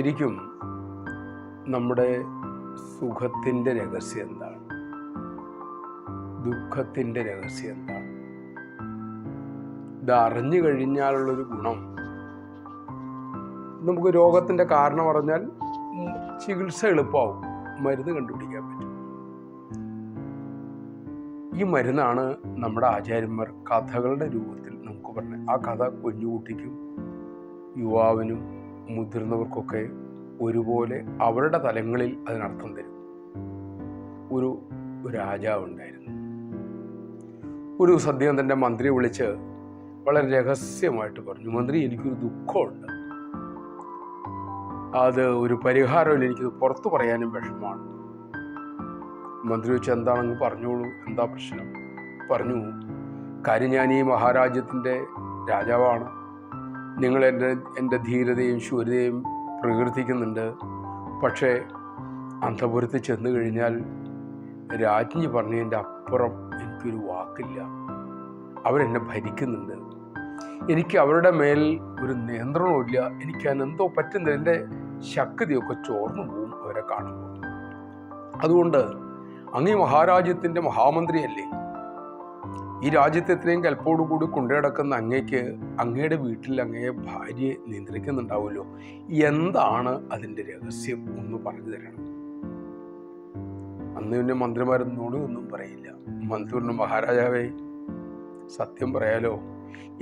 ശരിക്കും നമ്മുടെ സുഖത്തിൻ്റെ രഹസ്യം എന്താണ്? ദുഃഖത്തിൻ്റെ രഹസ്യം എന്താണ്? ഇത് അറിഞ്ഞു കഴിഞ്ഞാലുള്ളൊരു ഗുണം, നമുക്ക് രോഗത്തിൻ്റെ കാരണം അറിഞ്ഞാൽ ചികിത്സ എളുപ്പമാവും, മരുന്ന് കണ്ടുപിടിക്കാൻ പറ്റും. ഈ മരുന്നാണ് നമ്മുടെ ആചാര്യന്മാർ കഥകളുടെ രൂപത്തിൽ നമുക്ക് പറഞ്ഞത്. ആ കഥ കുഞ്ഞുകുട്ടിക്കും യുവാവിനും മുതിർന്നവർക്കൊക്കെ ഒരുപോലെ അവരുടെ തലങ്ങളിൽ അതിനർത്ഥം തരും. ഒരു രാജാവുണ്ടായിരുന്നു. ഒരു ദിവസം അദ്ദേഹം തൻ്റെ മന്ത്രിയെ വിളിച്ച് വളരെ രഹസ്യമായിട്ട് പറഞ്ഞു, മന്ത്രി, എനിക്കൊരു ദുഃഖമുണ്ട്, അത് ഒരു പരിഹാരമില്ല, എനിക്കത് പുറത്തു പറയാനും വിഷമമാണ്. മന്ത്രി വെച്ച് എന്താണെന്ന് പറഞ്ഞോളൂ, എന്താ പ്രശ്നം? പറഞ്ഞു, കാര്യം ഞാൻ ഈ മഹാരാജ്യത്തിൻ്റെ രാജാവാണ്. നിങ്ങൾ എൻ്റെ ധീരതയും ശൂരതയും പ്രകീർത്തിക്കുന്നുണ്ട്. പക്ഷേ അന്തപുരത്ത് ചെന്ന് കഴിഞ്ഞാൽ രാജ്ഞി പറഞ്ഞതിൻ്റെ അപ്പുറം എനിക്കൊരു വാക്കില്ല. അവരെന്നെ ഭരിക്കുന്നുണ്ട്. എനിക്ക് അവരുടെ മേൽ ഒരു നിയന്ത്രണമില്ല. എനിക്ക് എന്തോ പറ്റുന്നില്ല. എൻ്റെ ശക്തിയൊക്കെ ചോർന്നു പോവും അവരെ കാണുമ്പോൾ. അതുകൊണ്ട് അങ്ങ് മഹാരാജ്യത്തിൻ്റെ മഹാമന്ത്രിയല്ലേ, ഈ രാജ്യത്തെ ഇത്രയും കൽപ്പോടുകൂടി കൊണ്ടുനടക്കുന്ന അങ്ങേക്ക് അങ്ങയുടെ വീട്ടിൽ അങ്ങയെ ഭാര്യയെ നിയന്ത്രിക്കുന്നുണ്ടാവുമല്ലോ, എന്താണ് അതിൻ്റെ രഹസ്യം ഒന്ന് പറഞ്ഞു തരണം. അന്ന് പിന്നെ മന്ത്രിമാരെന്നോട് ഒന്നും പറയില്ല. മന്ത്രി പറഞ്ഞു, മഹാരാജാവേ, സത്യം പറയാലോ,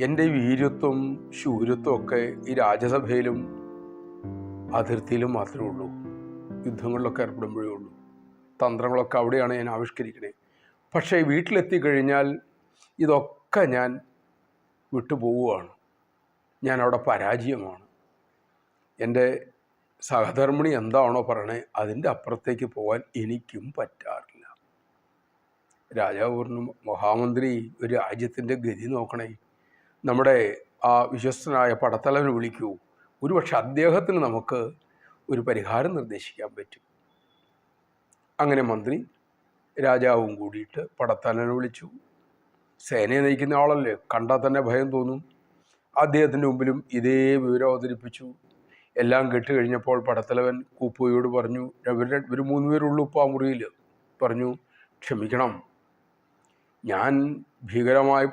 എൻ്റെ വീര്യത്വം ശൂരത്വം ഒക്കെ ഈ രാജ്യസഭയിലും അതിർത്തിയിലും മാത്രമേ ഉള്ളൂ. യുദ്ധങ്ങളിലൊക്കെ ഏർപ്പെടുമ്പോഴേ ഉള്ളൂ. തന്ത്രങ്ങളൊക്കെ അവിടെയാണ് ഞാൻ ആവിഷ്കരിക്കണേ. പക്ഷേ വീട്ടിലെത്തിക്കഴിഞ്ഞാൽ ഇതൊക്കെ ഞാൻ വിട്ടുപോവുകയാണ്. ഞാൻ അവിടെ പരാജയമാണ്. എൻ്റെ സഹധർമ്മിണി എന്താണോ പറയണേ അതിൻ്റെ അപ്പുറത്തേക്ക് പോകാൻ എനിക്കും പറ്റാറില്ല. രാജാവ് പറഞ്ഞു, മഹാമന്ത്രി, ഒരു രാജ്യത്തിൻ്റെ ഗതി നോക്കണേ. നമ്മുടെ ആ വിശ്വസ്തനായ പടത്തലവനെ വിളിക്കൂ. ഒരുപക്ഷെ അദ്ദേഹത്തിന് നമുക്ക് ഒരു പരിഹാരം നിർദ്ദേശിക്കാൻ പറ്റും. അങ്ങനെ മന്ത്രി രാജാവും കൂടിയിട്ട് പടത്തലവനെ വിളിച്ചു. സേനയെ നയിക്കുന്ന ആളല്ലേ, കണ്ടാൽ തന്നെ ഭയം തോന്നും. അദ്ദേഹത്തിൻ്റെ മുമ്പിലും ഇതേ വിവരം അവതരിപ്പിച്ചു. എല്ലാം കേട്ടുകഴിഞ്ഞപ്പോൾ പടത്തലവൻ കൂപ്പോയോട് പറഞ്ഞു, ഇവർ 3 പേരുള്ളൂ ഇപ്പോൾ ആ മുറിയിൽ. പറഞ്ഞു, ക്ഷമിക്കണം, ഞാൻ ഭീകരമായ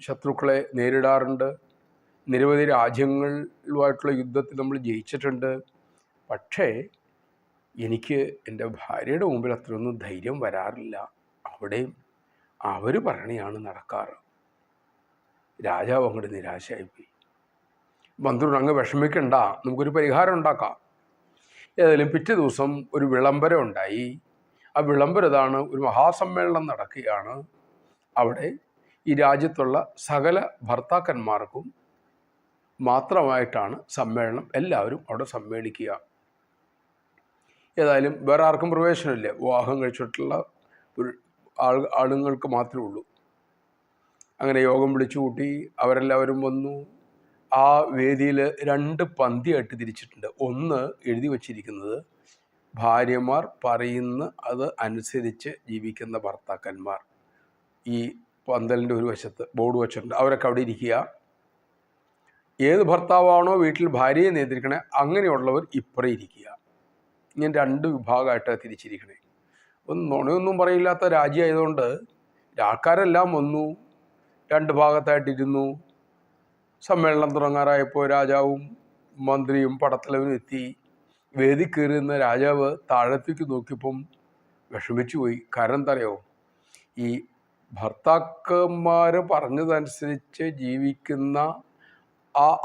ശത്രുക്കളെ നേരിടാറുണ്ട്. നിരവധി രാജ്യങ്ങളുമായിട്ടുള്ള യുദ്ധത്തിൽ നമ്മൾ ജയിച്ചിട്ടുണ്ട്. പക്ഷേ എനിക്ക് എൻ്റെ ഭാര്യയുടെ മുമ്പിൽ അത്രയൊന്നും ധൈര്യം വരാറില്ല. അവിടെയും അവർ പറയണയാണ് നടക്കാറ്. രാജാവ് അങ്ങോട്ട് നിരാശയായിപ്പോയി. മന്ത്രി, അങ്ങ് വിഷമിക്കണ്ട, നമുക്കൊരു പരിഹാരം ഉണ്ടാക്കാം. ഏതായാലും പിറ്റേ ദിവസം ഒരു വിളംബരം ഉണ്ടായി. ആ വിളംബരം ഇതാണ്, ഒരു മഹാസമ്മേളനം നടക്കുകയാണ്. അവിടെ ഈ രാജ്യത്തുള്ള സകല ഭർത്താക്കന്മാർക്കും മാത്രമായിട്ടാണ് സമ്മേളനം. എല്ലാവരും അവിടെ സമ്മേളിക്കുക. ഏതായാലും വേറെ ആർക്കും പ്രവേശനമില്ല. വിവാഹം കഴിച്ചിട്ടുള്ള ഒരു ആളുങ്ങൾക്ക് മാത്രമേ ഉള്ളൂ. അങ്ങനെ യോഗം വിളിച്ചു കൂട്ടി. അവരെല്ലാവരും വന്നു. ആ വേദിയിൽ 2 പന്തിയായിട്ട് തിരിച്ചിട്ടുണ്ട്. ഒന്ന് എഴുതി വച്ചിരിക്കുന്നത് ഭാര്യമാർ പറയുന്ന അത് അനുസരിച്ച് ജീവിക്കുന്ന ഭർത്താക്കന്മാർ. ഈ പന്തലിൻ്റെ ഒരു വശത്ത് ബോർഡ് വച്ചിട്ടുണ്ട്. അവരൊക്കെ അവിടെ ഇരിക്കുക. ഏത് ഭർത്താവാണോ വീട്ടിൽ ഭാര്യയെ നിയന്ത്രിക്കണേ അങ്ങനെയുള്ളവർ ഇപ്പുറം ഇരിക്കുക. ഇങ്ങനെ 2 വിഭാഗമായിട്ടാണ് തിരിച്ചിരിക്കണേ. നുണയൊന്നും പറയില്ലാത്ത രാജ്യമായതുകൊണ്ട് ആൾക്കാരെല്ലാം വന്നു, 2 ഭാഗത്തായിട്ടിരുന്നു. സമ്മേളനം തുടങ്ങാറായപ്പോൾ രാജാവും മന്ത്രിയും പടത്തലവനും എത്തി. വേദി കയറുന്ന രാജാവ് താഴത്തേക്ക് നോക്കിയപ്പം വിഷമിച്ചു പോയി. കാരണം എന്താ അറിയോ, ഈ ഭർത്താക്കന്മാർ പറഞ്ഞതനുസരിച്ച് ജീവിക്കുന്ന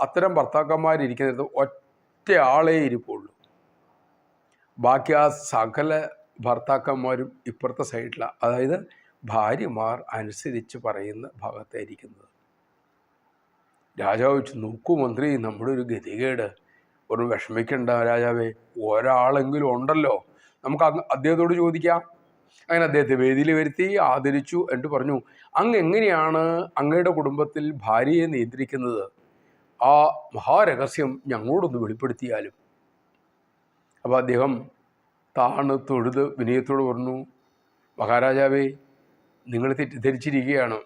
അത്തരം ഭർത്താക്കന്മാരിരിക്കുന്നിടത്ത് ഒറ്റ ആളേ ഇരിപ്പുള്ളൂ. ബാക്കി ആ സകല ഭർത്താക്കന്മാരും ഇപ്പുറത്തെ സൈഡിലാണ്. അതായത് ഭാര്യമാർ അനുസരിച്ച് പറയുന്ന ഭാഗത്തായിരിക്കുന്നത്. രാജാവ് വെച്ച്, നോക്കൂ മന്ത്രി, നമ്മുടെ ഒരു ഗതികേട്. ഒരു വിഷമിക്കണ്ട രാജാവേ, ഒരാളെങ്കിലും ഉണ്ടല്ലോ, നമുക്ക് അദ്ദേഹത്തോട് ചോദിക്കാം. അങ്ങനെ അദ്ദേഹത്തെ വേദിയിൽ വരുത്തി ആദരിച്ചു. എന്നിട്ട് പറഞ്ഞു, അങ്ങ് എങ്ങനെയാണ് അങ്ങയുടെ കുടുംബത്തിൽ ഭാര്യയെ നിയന്ത്രിക്കുന്നത്? ആ മഹാരഹസ്യം ഞങ്ങളോടൊന്ന് വെളിപ്പെടുത്തിയാലും. അപ്പോൾ അദ്ദേഹം താണ് തൊഴുത് വിനയത്തോട് പറഞ്ഞു, മഹാരാജാവേ, നിങ്ങൾ തെറ്റിദ്ധരിച്ചിരിക്കുകയാണ്.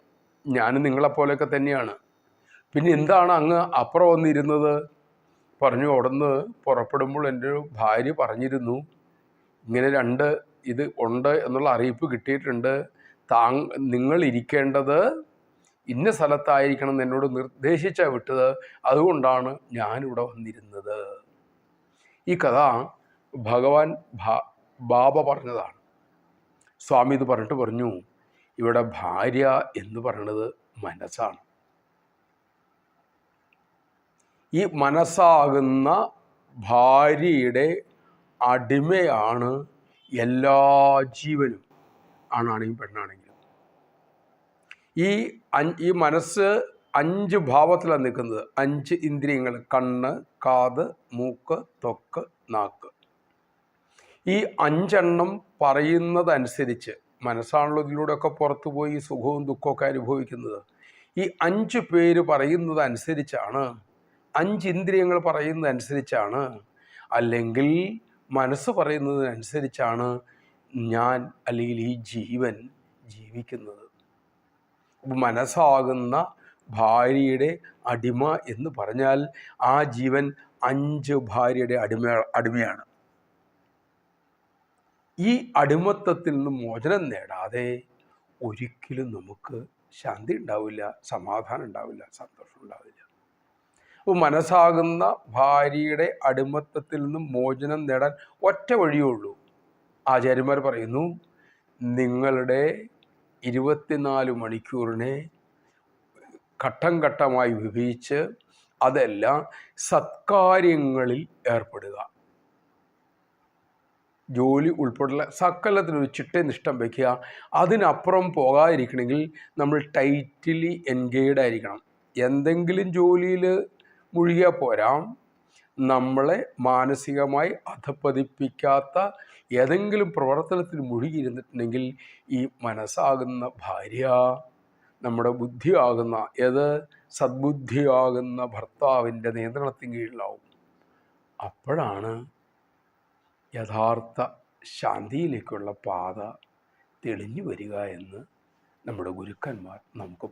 ഞാനും നിങ്ങളെപ്പോലെയൊക്കെ തന്നെയാണ്. പിന്നെ എന്താണ് അങ്ങ് അപ്പുറം വന്നിരുന്നത്? പറഞ്ഞു, അവിടുന്ന് പുറപ്പെടുമ്പോൾ എൻ്റെ ഒരു ഭാര്യ പറഞ്ഞിരുന്നു, ഇങ്ങനെ ഇത് ഉണ്ട് എന്നുള്ള അറിയിപ്പ് കിട്ടിയിട്ടുണ്ട്, നിങ്ങൾ ഇരിക്കേണ്ടത് ഇന്ന സ്ഥലത്തായിരിക്കണം എന്ന് എന്നോട് നിർദ്ദേശിച്ചാണ് വിട്ടത്, അതുകൊണ്ടാണ് ഞാനിവിടെ വന്നിരുന്നത്. ഈ കഥ ഭഗവാൻ ബാബ പറഞ്ഞതാണ്. സ്വാമി ഇത് പറഞ്ഞിട്ട് പറഞ്ഞു, ഇവിടെ ഭാര്യ എന്ന് പറയുന്നത് മനസ്സാണ്. ഈ മനസ്സാകുന്ന ഭാര്യയുടെ അടിമയാണ് എല്ലാ ജീവനും, ആണാണെങ്കിലും പെണ്ണാണെങ്കിലും. ഈ മനസ്സ് 5 ഭാവത്തിലാണ് നിൽക്കുന്നത്. 5 ഇന്ദ്രിയങ്ങൾ: കണ്ണ്, കാത്, മൂക്ക്, ത്വക്ക്, നാക്ക്. ഈ 5 പറയുന്നതനുസരിച്ച് മനസ്സാണല്ലോ ഇതിലൂടെയൊക്കെ പുറത്തു പോയി സുഖവും ദുഃഖമൊക്കെ അനുഭവിക്കുന്നത്. ഈ 5 പേര് പറയുന്നതനുസരിച്ചാണ്, 5 ഇന്ദ്രിയങ്ങൾ പറയുന്നതനുസരിച്ചാണ്, അല്ലെങ്കിൽ മനസ്സ് പറയുന്നതിനനുസരിച്ചാണ് ഞാൻ അല്ലെങ്കിൽ ഈ ജീവൻ ജീവിക്കുന്നത്. മനസ്സാകുന്ന ഭാര്യയുടെ അടിമ എന്ന് പറഞ്ഞാൽ ആ ജീവൻ 5 ഭാര്യയുടെ അടിമയാണ്. ഈ അടിമത്തത്തിൽ നിന്ന് മോചനം നേടാതെ ഒരിക്കലും നമുക്ക് ശാന്തി ഉണ്ടാവില്ല, സമാധാനം ഉണ്ടാവില്ല, സന്തോഷം ഉണ്ടാവില്ല. അപ്പോൾ മനസ്സാകുന്ന ഭാര്യയുടെ അടിമത്തത്തിൽ നിന്നും മോചനം നേടാൻ ഒറ്റ വഴിയേ ഉള്ളൂ. ആചാര്യന്മാർ പറയുന്നു, നിങ്ങളുടെ 24 മണിക്കൂറിനെ ഘട്ടം ഘട്ടമായി വിഭജിച്ച് അതെല്ലാം സത്കാര്യങ്ങളിൽ ഏർപ്പെടുക. ജോലി ഉൾപ്പെടെയുള്ള സകലത്തിനൊരു ചിട്ടനിഷ്ഠം വയ്ക്കുക. അതിനപ്പുറം പോകാതിരിക്കണമെങ്കിൽ നമ്മൾ ടൈറ്റ്ലി എൻഗേജ്ഡ് ആയിരിക്കണം. എന്തെങ്കിലും ജോലിയിൽ മുഴുകിയാൽ പോരാ, നമ്മളെ മാനസികമായി അധപ്പതിപ്പിക്കാത്ത ഏതെങ്കിലും പ്രവർത്തനത്തിൽ മുഴുകിയിരുന്നിട്ടുണ്ടെങ്കിൽ ഈ മനസ്സാകുന്ന ഭാര്യ, നമ്മുടെ ബുദ്ധിയാകുന്ന സദ്ബുദ്ധിയാകുന്ന ഭർത്താവിൻ്റെ നിയന്ത്രണത്തിന് കീഴിലാവും. അപ്പോഴാണ് യഥാർത്ഥ ശാന്തിയിലേക്കുള്ള പാത തെളിഞ്ഞു വരിക എന്ന് നമ്മുടെ ഗുരുക്കന്മാർ നമുക്ക്